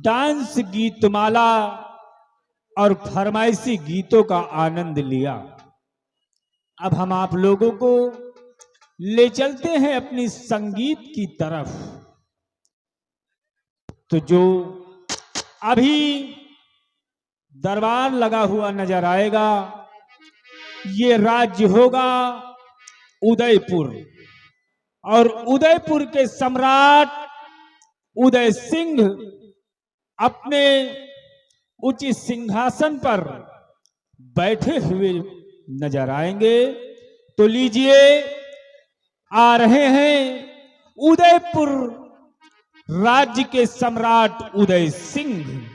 Dance Geetmala और फरमाइशी गीतों का आनंद लिया। अब हम आप लोगों को ले चलते हैं अपनी संगीत की तरफ। तो जो अभी दरबार लगा हुआ नजर आएगा, ये राज्य होगा उदयपुर, और उदयपुर के सम्राट उदय सिंह अपने उचित सिंहासन पर बैठे हुए नजर आएंगे। तो लीजिए, आ रहे हैं उदयपुर राज्य के सम्राट उदय सिंह।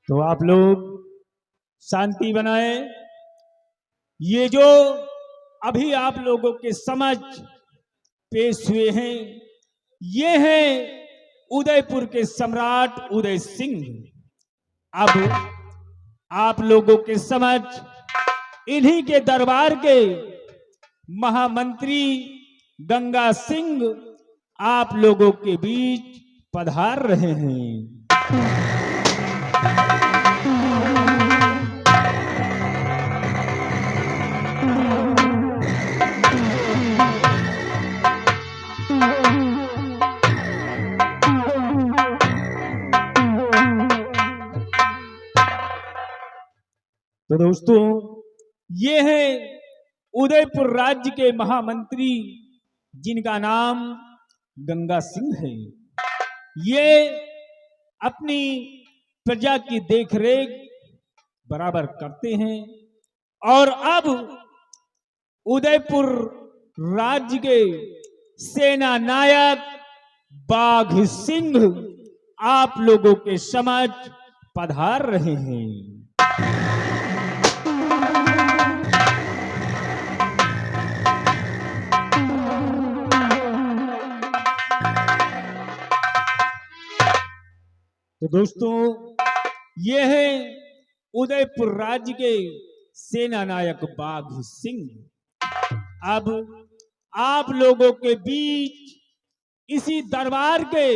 तो आप लोग शांति बनाए। ये जो अभी आप लोगों के समझ पेश हुए हैं, ये हैं उदयपुर के सम्राट उदय सिंह। अब आप लोगों के समझ इन्हीं के दरबार के महामंत्री गंगा सिंह आप लोगों के बीच पधार रहे हैं। तो दोस्तों, ये है उदयपुर राज्य के महामंत्री जिनका नाम गंगा सिंह है। ये अपनी प्रजा की देखरेख बराबर करते हैं, और अब उदयपुर राज्य के सेना नायक बाघ सिंह आप लोगों के समक्ष पधार रहे हैं। तो दोस्तों, ये है उदयपुर राज्य के सेना नायक बाघ सिंह। अब आप लोगों के बीच इसी दरबार के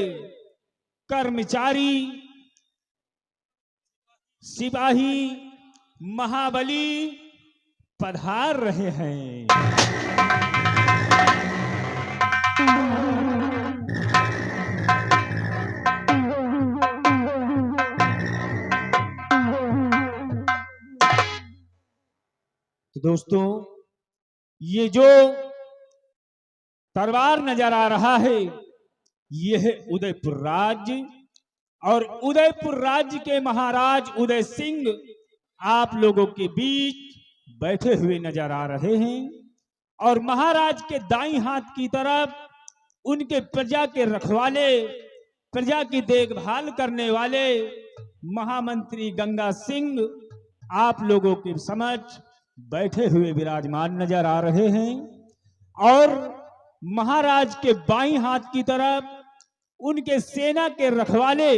कर्मचारी, सिपाही, महाबली पधार रहे हैं। तो दोस्तों, ये जो दरबार नजर आ रहा है, ये है उदयपुर राज्य, और उदयपुर राज्य के महाराज उदय सिंह आप लोगों के बीच बैठे हुए नजर आ रहे हैं। और महाराज के दाईं हाथ की तरफ उनके प्रजा के रखवाले, प्रजा की देखभाल करने वाले महामंत्री गंगा सिंह आप लोगों के समक्ष बैठे हुए विराजमान नजर आ रहे हैं। और महाराज के बाईं हाथ की तरफ उनके सेना के रखवाले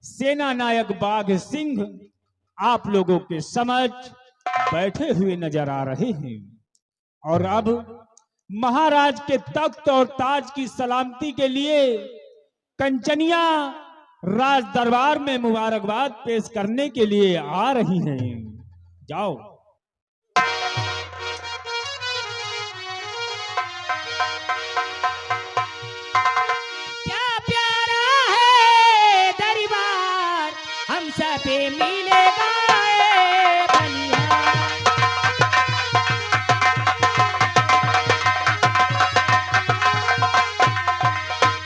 सेना नायक बाघ सिंह आप लोगों के समक्ष बैठे हुए नजर आ रहे हैं। और अब महाराज के तख्त और ताज की सलामती के लिए कंचनिया राज दरबार में मुबारकबाद पेश करने के लिए आ रही हैं। जाओ। क्या प्यारा है दरबार, हम सब मिलेगा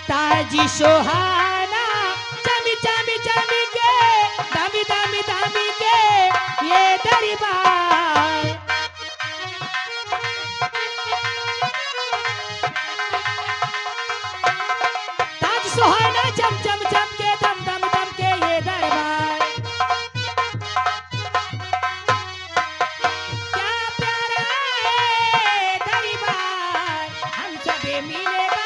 ताजी सुहाना, चमी चमी चमी के, दामी दामी दामी के ये दरबार। ताज सुहाना, चम चम चम के, दम दम दम के ये दरबार। क्या प्यारा है दरबार, हम सब मिलेगा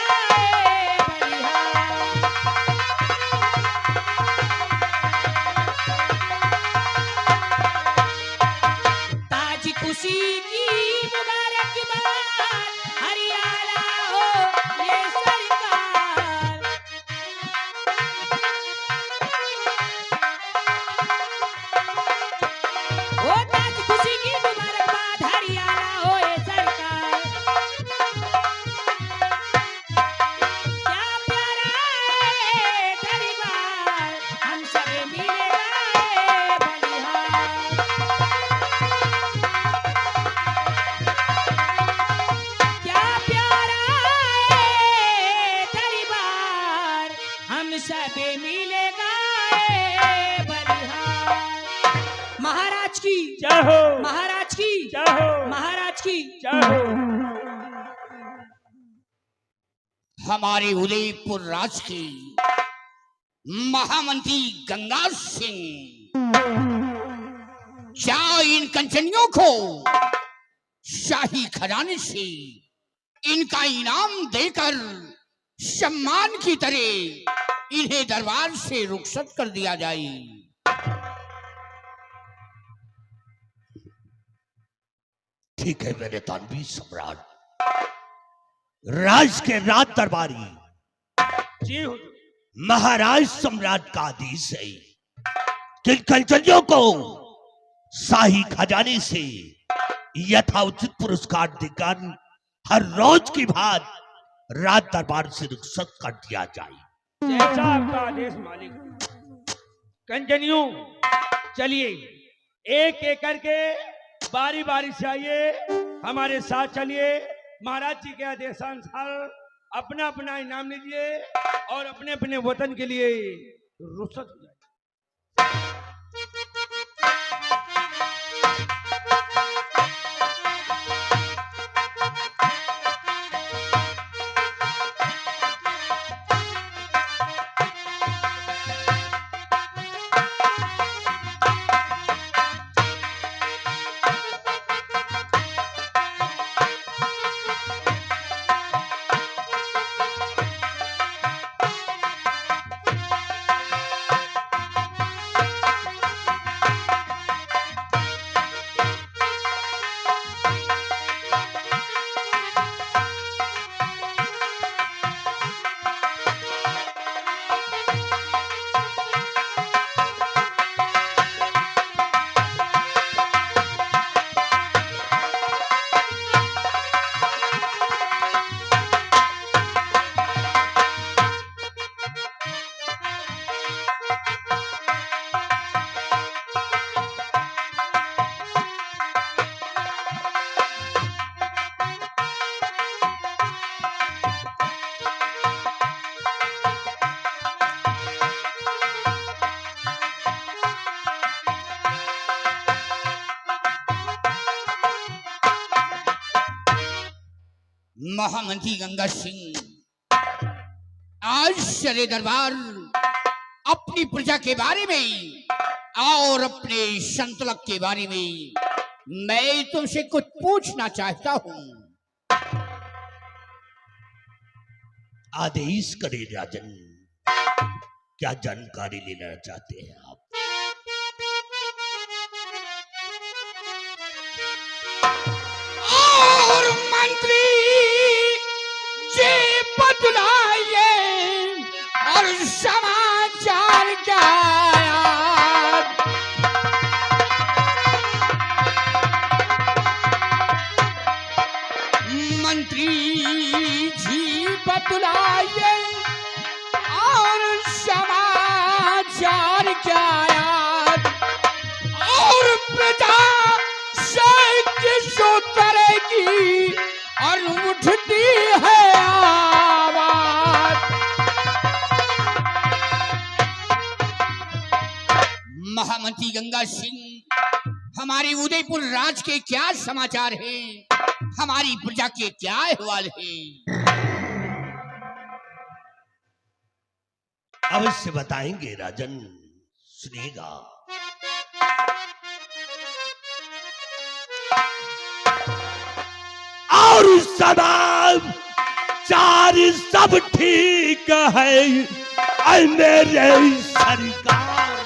जय हो, महाराज की, जय हो, महाराज की। जय हो। हमारे उदयपुर राज की महामंत्री गंगा सिंह, क्या इन कंचनियों को शाही खजाने से इनका इनाम देकर सम्मान की तरह इन्हें दरबार से रुखसत कर दिया जाए? ठीक है मेरे तानवी सम्राट, राज के राज दरबारी जी हुजूर। महाराज सम्राट का आदेश है कि कंचनियों को शाही खजाने से यथाउचित पुरस्कार देकर हर रोज की बात राज दरबार से रुखसत कर दिया जाए। जैसा आपका आदेश मालिक। कंजनियों, चलिए एक एक करके बारी बारी से आइए, हमारे साथ चलिए। महाराज जी के आदेशानुसार अपना अपना इनाम लीजिए और अपने अपने वतन के लिए रुखसत हो जाए। महामंत्री गंगा सिंह आज शरे दरबार अपनी प्रजा के बारे में और अपने संतलक के बारे में मैं तुमसे कुछ पूछना चाहता हूं। आदेश करें राजन, क्या जानकारी लेना चाहते हैं आप? और मंत्री जी बतलाइए और समाचार क्या आया? मंत्री जी बतलाइए और समाचार क्या आया? और प्रजा से किसो करेगी और उठती है आवाज। महामंत्री गंगा सिंह, हमारे उदयपुर राज के क्या समाचार हैं? हमारी प्रजा के क्या अहवाल है? अवश्य बताएंगे राजन, सुनिएगा। और समाचार सब ठीक है ऐ मेरे सरकार।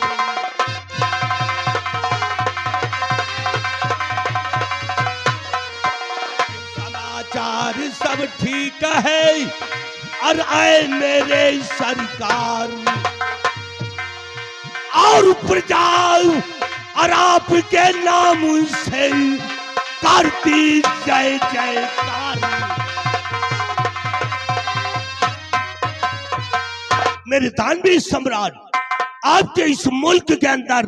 समाचार सब ठीक है और ऐ मेरे सरकार, और प्रजा और आपके नाम से करती जय जयकार। मेरे दानवी सम्राट, आपके इस मुल्क के अंदर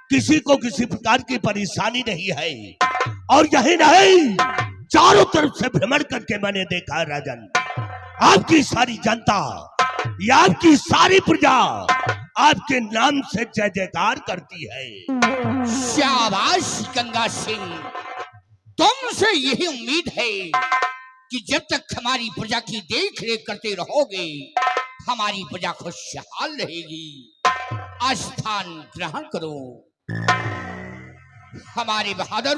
किसी को किसी प्रकार की परेशानी नहीं है, और यही नहीं चारों तरफ से भ्रमण करके मैंने देखा राजन, आपकी सारी जनता या आपकी सारी प्रजा आपके नाम से जय जयकार करती है। शाबाश गंगा सिंह, तुमसे यही उम्मीद है कि जब तक हमारी प्रजा की देख रेख करते रहोगे हमारी प्रजा खुशहाल रहेगी। आस्थान ग्रहण करो। हमारे बहादुर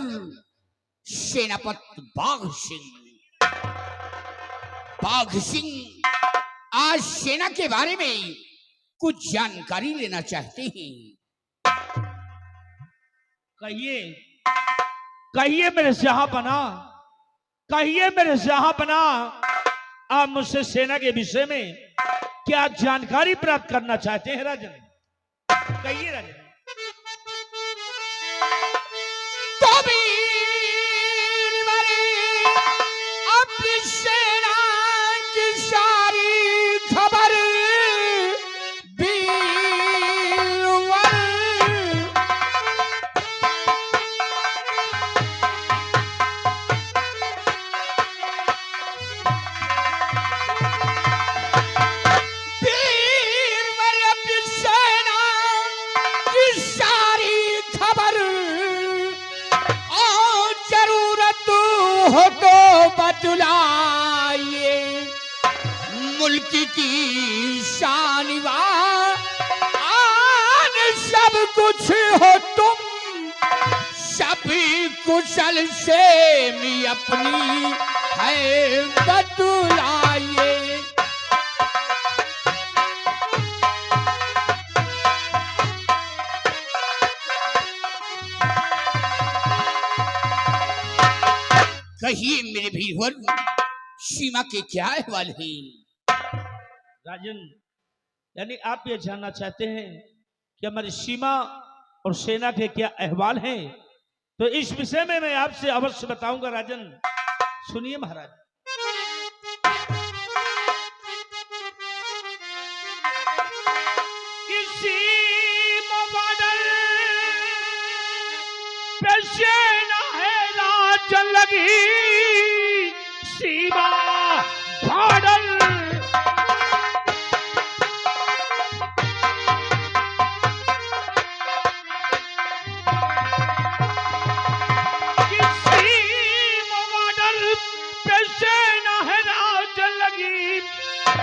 सेनापति बाघ सिंह। बाघ सिंह आज सेना के बारे में कुछ जानकारी लेना चाहते हैं। कहिए कहिए मेरे जहांपना, कहिए मेरे जहांपना, आप मुझसे सेना के विषय में क्या जानकारी प्राप्त करना चाहते हैं राजन? कहिए राजन। अपनी सेना की सारी खबर हो तो बतलाइए। मुल्क की शानिवा आन सब कुछ हो तुम, सभी कुशल से मी अपनी है बतलाइए। कहिए मेरे वीरवर, सीमा के क्या अहवाल है? राजन, यानी आप ये जानना चाहते हैं कि हमारी सीमा और सेना के क्या अहवाल हैं, तो इस विषय में मैं आपसे अवश्य बताऊंगा राजन। सुनिए महाराज। किसी बॉर्डर पे सेना है राजन लगी, सीमा बॉर्डर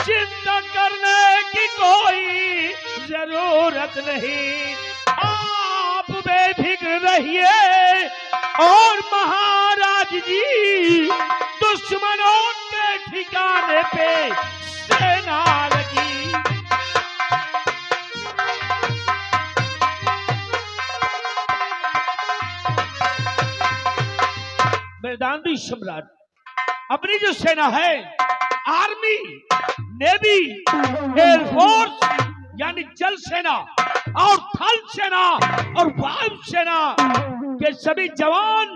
चिंता करने की कोई जरूरत नहीं। आप बेफिक्र रहिए और महाराज जी दुश्मनों के ठिकाने पे सेना लगी। मैदानी सम्राट अपनी जो सेना है, आर्मी, नेवी, एयरफोर्स यानी जल सेना और थल सेना और वायु सेना के सभी जवान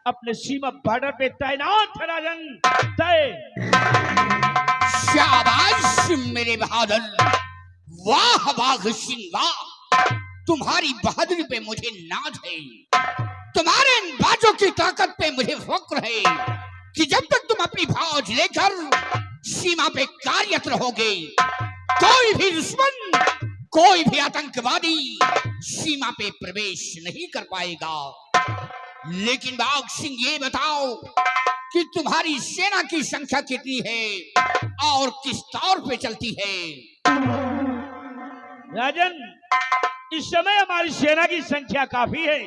अपने सीमा बॉर्डर पे तैनात है राजन। शाबाश मेरे बहादुर, वाह बाघ सिंह वाह, तुम्हारी बहादुरी पे मुझे नाज है। तुम्हारे इन बाजों की ताकत पे मुझे फक्र है कि जब तक तुम अपनी फौज लेकर सीमा पे कार्यरत रहोगे, कोई भी दुश्मन, कोई भी आतंकवादी सीमा पे प्रवेश नहीं कर पाएगा। लेकिन बाघ सिंह ये बताओ कि तुम्हारी सेना की संख्या कितनी है और किस तौर पे चलती है? राजन, इस समय हमारी सेना की संख्या काफी है,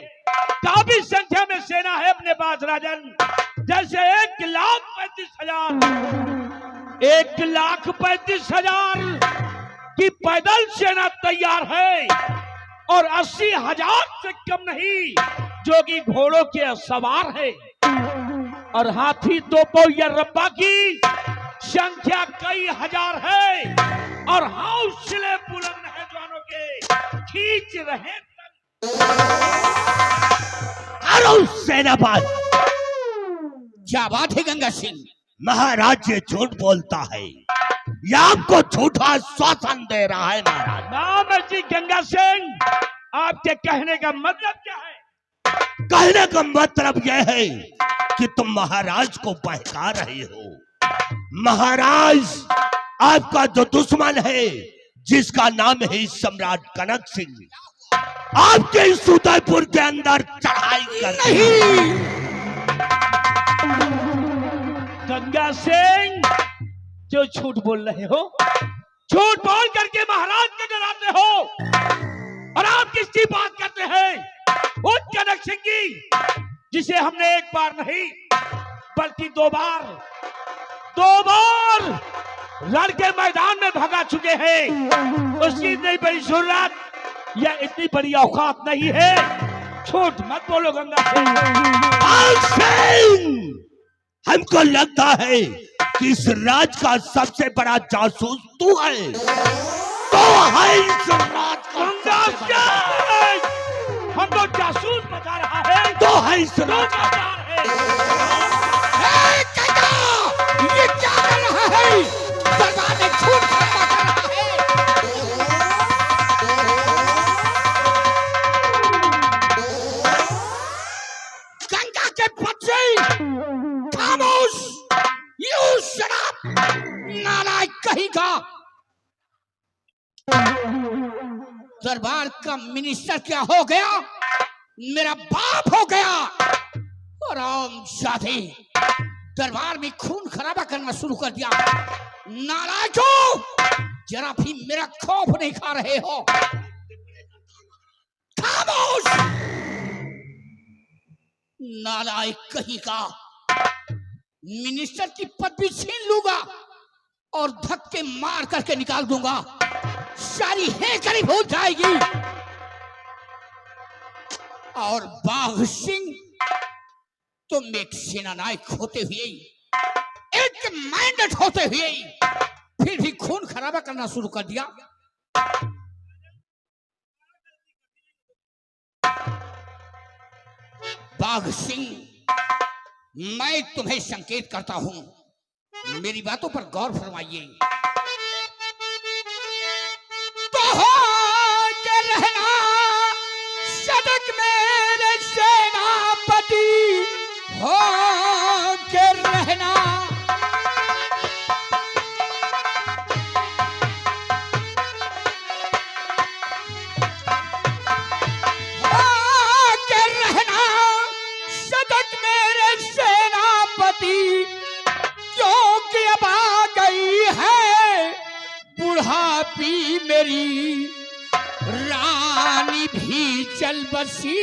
काफी संख्या में सेना है अपने पास राजन। जैसे 1,35,000 की पैदल सेना तैयार है और 80,000 से कम नहीं जो कि घोड़ों के सवार है, और हाथी तोपों या रब्बा की संख्या कई हजार है, और हौसले बुलंद है जवानों के, खींच रहे सेनापति। क्या बात है गंगा सिंह? महाराज ये झूठ बोलता है, ये आपको झूठा आश्वासन दे रहा है महाराज। नाम जी गंगा सिंह, आपके कहने का मतलब क्या है? कहने का मतलब यह है कि तुम महाराज को बहका रहे हो। महाराज आपका जो दुश्मन है जिसका नाम है सम्राट कनक सिंह, आपके इस उदयपुर के अंदर चढ़ाई कर नहीं। गंगा सिंह, जो झूठ बोल रहे हो, झूठ बोल करके महाराज को डराते हो, और आप किसकी बात करते हैं? उस कनक सिंह की, जिसे हमने एक बार नहीं बल्कि दो बार लड़ के मैदान में भगा चुके हैं। उसकी इतनी बड़ी जरूरत या इतनी बड़ी औकात नहीं है। झूठ मत बोलो गंगा सिंह। हमको लगता है कि इस राज का सबसे बड़ा जासूस तू है। तो है इस राज का गंगा सिंह, हमको जासूस बता रहा है। तो है इस राज का ये क्या कर रहा है? दरबार में झूठ खड़ा कर रहा है। गंगा के बच्चे, खामोश, यू शराब, नालायक कहीं का। दरबार का मिनिस्टर क्या हो गया? मेरा बाप हो गया। आराम शादी दरबार में खून खराबा करना शुरू कर दिया। नालायकों, जरा भी मेरा खौफ नहीं खा रहे हो। खामोश, नालायक कहीं का। मिनिस्टर की पदवी छीन लूंगा और धक्के मार करके निकाल दूंगा। सारी हैकड़ी भूल जाएगी। और बाघ सिंह, तुम एक सेनानायक होते हुए, एक कमांडेंट होते हुए, फिर भी खून खराबा करना शुरू कर दिया। बाघ सिंह, मैं तुम्हें संकेत करता हूं, मेरी बातों पर गौर फरमाइए। तो हो के रहना सदक मेरे सेनापति, हो के रहना। हो के रहना सदक मेरे सेनापति, क्योंकि अब आ गई है बुढ़ापी मेरी। रानी भी चल बसी,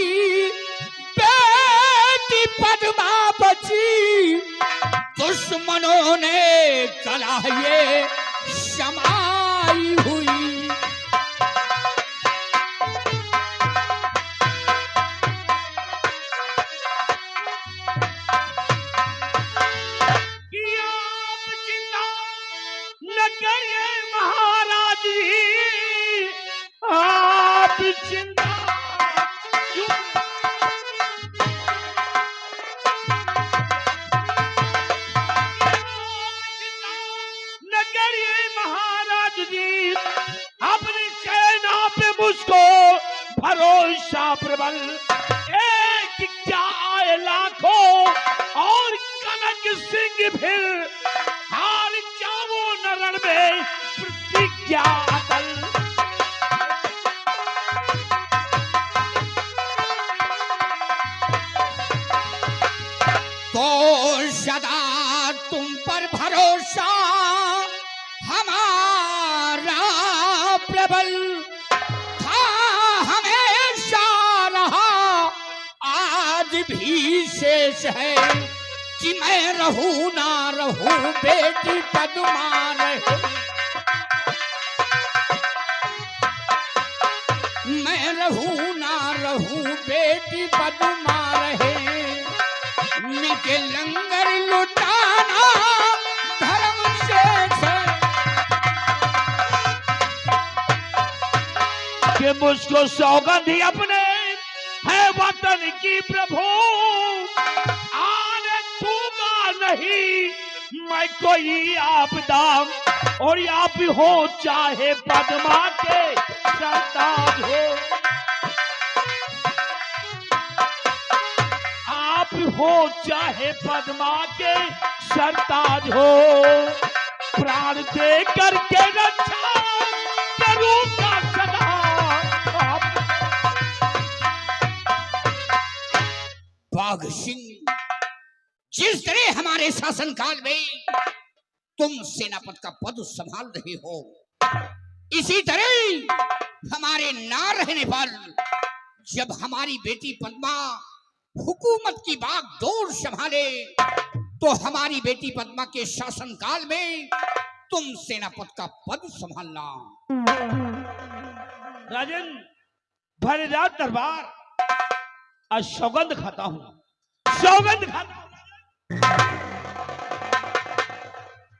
बेटी पद्मा बची, दुश्मनों ने कलाये समाई हुई। कि आप चिंता न करिए महाराज जी, आप चिंता क्यों? न करिए महाराज जी, अपनी सेना पे मुझको भरोसा प्रबल। एक क्या आए लाखों और कनक सिंह फिर, हार जाओ न रण में प्रतिज्ञा अटल। तो सदा तुम पर भरोसा हमारा प्रबल था, हमेशा रहा, आज भी शेष है कि मैं रहूं ना रहूं, बेटी पद्मा रहे। मैं रहूं ना रहूं, बेटी पद्मा रहे। मिलके लंगर लुटाना धर्म शेष है। कि मुझको सौगंध ही अपने है वतन की प्रभु, आने दूंगा नहीं मैं कोई आपदा। और आप हो चाहे पद्मा के सरताज हो, आप हो चाहे पद्मा के सरताज हो, प्राण दे करके रक्षा कर हमारे शासनकाल में तुम सेनापति का पद संभाल रहे हो, इसी तरह हमारे ना रहने पर जब हमारी बेटी पद्मा हुकूमत की बागडोर संभाले तो हमारी बेटी पद्मा के शासनकाल में तुम सेनापति का पद संभालना। राजन, भले रात दरबार, आज सौगंध खाता हूं, सौगंध खाता हूं,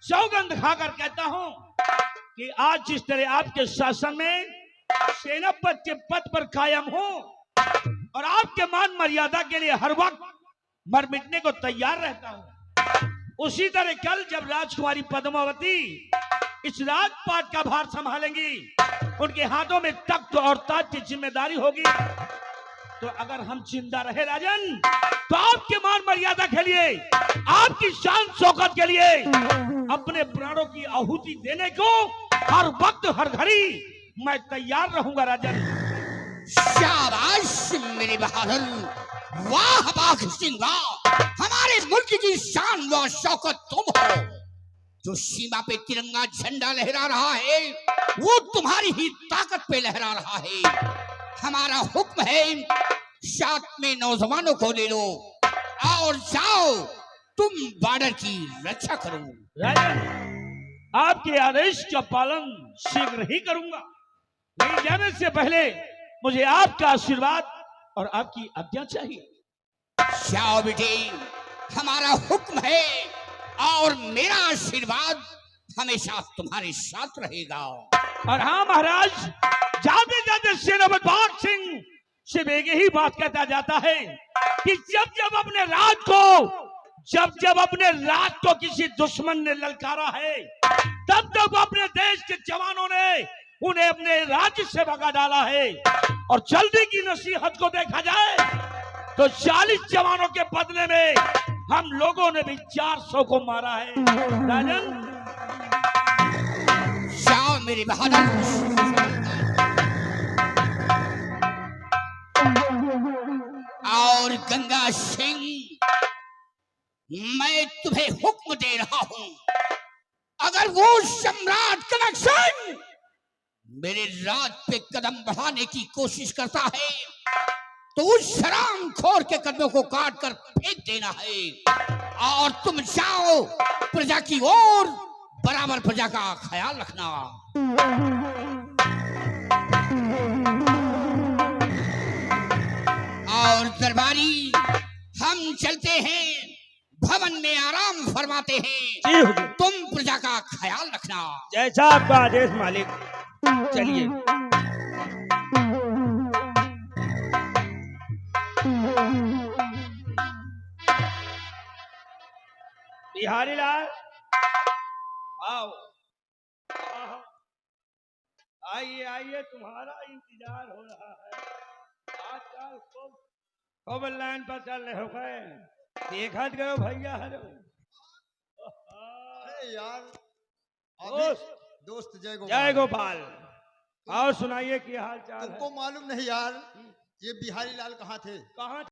सौगंध खाकर कहता हूं कि आज जिस तरह आपके शासन में सेनापति के पद पर कायम हूं और आपके मान मर्यादा के लिए हर वक्त मर मिटने को तैयार रहता हूं, उसी तरह कल जब राजकुमारी पद्मावती इस राजपाट का भार संभालेंगी, उनके हाथों में तख्त और ताज की जिम्मेदारी होगी, तो अगर हम जिंदा रहे राजन, तो आपके मान मर्यादा के लिए, आपकी शान शौकत के लिए अपने प्राणों की आहुति देने को हर वक्त हर घड़ी मैं तैयार रहूंगा राजन। शाबाश मेरे बहादुर, वाह बाघ सिंह वाह, हमारे मुल्क की शान व शौकत तुम हो। जो सीमा पे तिरंगा झंडा लहरा रहा है वो तुम्हारी ही ताकत पे लहरा रहा है। हमारा हुक्म है, साथ में नौजवानों को ले लो और जाओ तुम बॉर्डर की रक्षा करो। राजन, आपके आदेश का पालन शीघ्र ही करूंगा, लेकिन जाने से पहले मुझे आपका आशीर्वाद और आपकी आज्ञा चाहिए। जाओ बेटे, हमारा हुक्म है और मेरा आशीर्वाद हमेशा तुम्हारे साथ रहेगा। और हाँ महाराज, जाते जाते सेनापति बाघ सिंह सिर्फ एक ही बात कहता जाता है कि जब जब अपने राज को किसी दुश्मन ने ललकारा है, तब तब अपने देश के जवानों ने उन्हें अपने राज्य से भगा डाला है। और जल्दी की नसीहत को देखा जाए तो 40 जवानों के बदले में हम लोगों ने भी 400 को मारा है। राजन, जाओ मेरे बहादुर। और गंगा सिंह, मैं तुम्हें हुक्म दे रहा हूं, अगर वो सम्राट कनक सिंह मेरे राज पे कदम बढ़ाने की कोशिश करता है तो उस शराम खोर के कदमों को काट कर फेंक देना है और तुम जाओ प्रजा की ओर, बराबर प्रजा का ख्याल रखना। और दरबारी, हम चलते हैं, भवन में आराम फरमाते हैं, तुम प्रजा का ख्याल रखना। जैसा आपका आदेश मालिक। चलिए। बिहारी लाल, आओ, आइए आइए, तुम्हारा इंतजार हो रहा है। आजकल खूब लाइन पर चल रहे हो गए, देखा करो भैया। हेलो यार, दोस्त जय गोपाल, और सुनाइए क्या हाल चाल है? तुमको मालूम नहीं यार, ये बिहारी लाल कहाँ थे? कहाँ